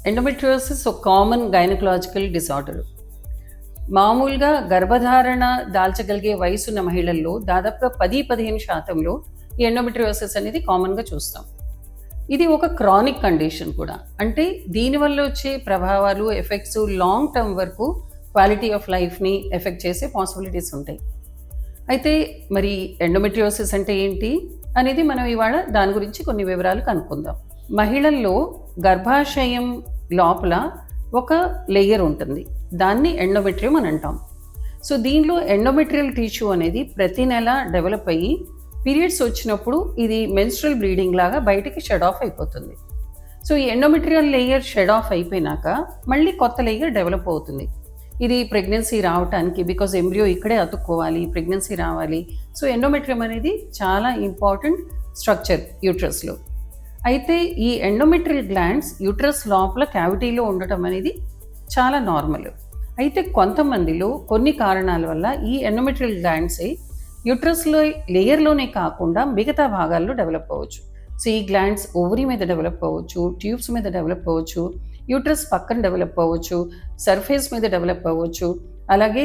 Endometriosis ఒక common gynaecological disorder. మామూలుగా గర్భధారణ దాల్చగలిగే వయసున్న మహిళల్లో దాదాపుగా 10-15% ఈ ఎండోమెట్రియోసిస్ అనేది కామన్గా చూస్తాం. ఇది ఒక క్రానిక్ కండిషన్ కూడా. అంటే దీనివల్ల వచ్చే ప్రభావాలు, ఎఫెక్ట్స్ లాంగ్ టర్మ్ వరకు క్వాలిటీ ఆఫ్ లైఫ్ని ఎఫెక్ట్ చేసే పాసిబిలిటీస్ ఉంటాయి. అయితే మరి ఎండోమెట్రియోసిస్ అంటే ఏంటి అనేది మనం ఇవాళ దాని గురించి కొన్ని వివరాలు కనుక్కుందాం. మహిళల్లో గర్భాశయం లోపల ఒక లేయర్ ఉంటుంది, దాన్ని ఎండోమెట్రియం అని అంటాం. సో దీనిలో ఎండోమెట్రియల్ టిష్యూ అనేది ప్రతి నెల డెవలప్ అయ్యి పీరియడ్స్ వచ్చినప్పుడు ఇది మెన్స్ట్రల్ బ్లీడింగ్ లాగా బయటికి షెడ్ ఆఫ్ అయిపోతుంది. సో ఈ ఎండోమెట్రియల్ లేయర్ షెడ్ ఆఫ్ అయిపోయినాక మళ్ళీ కొత్త లేయర్ డెవలప్ అవుతుంది. ఇది ప్రెగ్నెన్సీ రావటానికి, బికాజ్ ఎంబ్రియో ఇక్కడే అతుక్కోవాలి, ప్రెగ్నెన్సీ రావాలి. సో ఎండోమెట్రియం అనేది చాలా ఇంపార్టెంట్ స్ట్రక్చర్ యూట్రస్లో. అయితే ఈ ఎండోమెట్రియల్ గ్లాండ్స్ యూట్రస్ లోపల క్యావిటీలో ఉండటం అనేది చాలా నార్మల్. అయితే కొంతమందిలో కొన్ని కారణాల వల్ల ఈ ఎండోమెట్రియల్ గ్లాండ్స్ యూట్రస్లో లేయర్లోనే కాకుండా మిగతా భాగాల్లో డెవలప్ అవ్వచ్చు. సో ఈ గ్లాండ్స్ ఓవరీ మీద డెవలప్ అవ్వచ్చు, ట్యూబ్స్ మీద డెవలప్ అవ్వచ్చు, యూట్రస్ పక్కన డెవలప్ అవ్వచ్చు, సర్ఫేస్ మీద డెవలప్ అవ్వచ్చు, అలాగే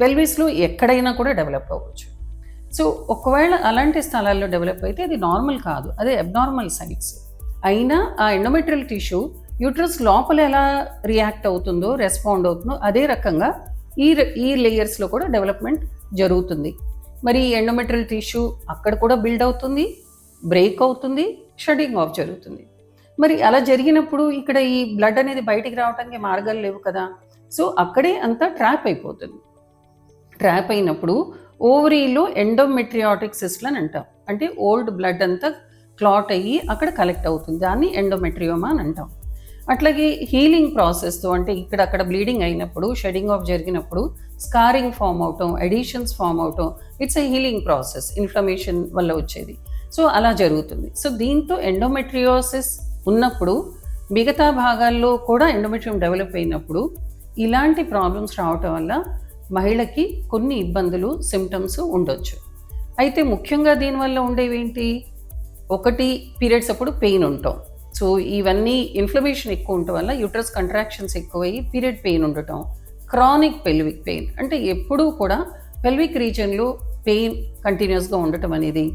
పెల్విస్లో ఎక్కడైనా కూడా డెవలప్ అవ్వచ్చు. సో ఒకవేళ అలాంటి స్థలాల్లో డెవలప్ అయితే అది నార్మల్ కాదు, అదే అబ్నార్మల్ సైట్స్. అయినా ఆ ఎండోమెట్రియల్ టిష్యూ యూట్రస్ లోపల ఎలా రియాక్ట్ అవుతుందో, రెస్పాండ్ అవుతుందో అదే రకంగా ఈ లేయర్స్లో కూడా డెవలప్మెంట్ జరుగుతుంది. మరి ఈ ఎండోమెట్రియల్ టిష్యూ అక్కడ కూడా బిల్డ్ అవుతుంది, బ్రేక్ అవుతుంది, షడింగ్ ఆఫ్ జరుగుతుంది. మరి అలా జరిగినప్పుడు ఇక్కడ ఈ బ్లడ్ అనేది బయటికి రావడానికి మార్గాలు లేవు కదా. సో అక్కడే అంతా ట్రాప్ అయిపోతుంది. ట్రాప్ అయినప్పుడు ఓవరీలో ఎండోమెట్రియాటిక్ సిస్ట్లు అని అంటాం. అంటే ఓల్డ్ బ్లడ్ అంతా క్లాట్ అయ్యి అక్కడ కలెక్ట్ అవుతుంది, దాన్ని ఎండోమెట్రియోమా అని అంటాం. అట్లాగే హీలింగ్ ప్రాసెస్తో, అంటే ఇక్కడ అక్కడ బ్లీడింగ్ అయినప్పుడు, షెడింగ్ ఆఫ్ జరిగినప్పుడు స్కారింగ్ ఫామ్ అవటం, ఎడిషన్స్ ఫామ్ అవటం, it's a healing process, inflammation వల్ల వచ్చేది. సో అలా జరుగుతుంది. సో దీంతో ఎండోమెట్రియోసిస్ ఉన్నప్పుడు మిగతా భాగాల్లో కూడా ఎండోమెట్రియం డెవలప్ అయినప్పుడు ఇలాంటి ప్రాబ్లమ్స్ రావటం వల్ల మహిళకి కొన్ని ఇబ్బందులు, సిమ్టమ్స్ ఉండొచ్చు. అయితే ముఖ్యంగా దీనివల్ల ఉండేవి ఏంటి? ఒకటి, పీరియడ్స్ అప్పుడు పెయిన్ ఉండటం. సో ఇవన్నీ ఇన్ఫ్లమేషన్ ఎక్కువ ఉండటం వల్ల యూట్రస్ కంట్రాక్షన్స్ ఎక్కువయ్యి పీరియడ్ పెయిన్ ఉండటం. క్రానిక్ పెల్విక్ పెయిన్, అంటే ఎప్పుడూ కూడా పెల్విక్ రీజన్లో పెయిన్ కంటిన్యూస్గా ఉండటం అనేది.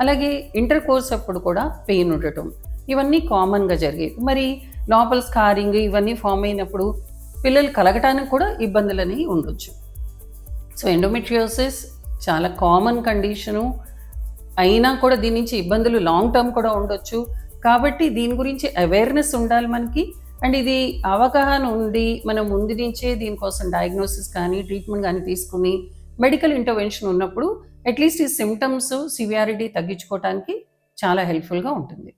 అలాగే ఇంటర్ కోర్స్ అప్పుడు కూడా పెయిన్ ఉండటం. ఇవన్నీ కామన్గా జరిగేవి. మరి లోపల స్కారింగ్ ఇవన్నీ ఫామ్ అయినప్పుడు పిల్లలు కలగటానికి కూడా ఇబ్బందులు అనేవి ఉండొచ్చు. సో ఎండోమెట్రియోసిస్ చాలా కామన్ కండిషను, అయినా కూడా దీని నుంచి ఇబ్బందులు లాంగ్ టర్మ్ కూడా ఉండొచ్చు. కాబట్టి దీని గురించి అవేర్నెస్ ఉండాలి మనకి. అండ్ ఇది అవగాహన ఉండి మనం ముందు నుంచే దీనికోసం డయాగ్నోసిస్ కానీ ట్రీట్మెంట్ కానీ తీసుకుని మెడికల్ ఇంటర్వెన్షన్ ఉన్నప్పుడు అట్లీస్ట్ ఈ సిమ్టమ్స్ సివియారిటీ తగ్గించుకోవడానికి చాలా హెల్ప్ఫుల్గా ఉంటుంది.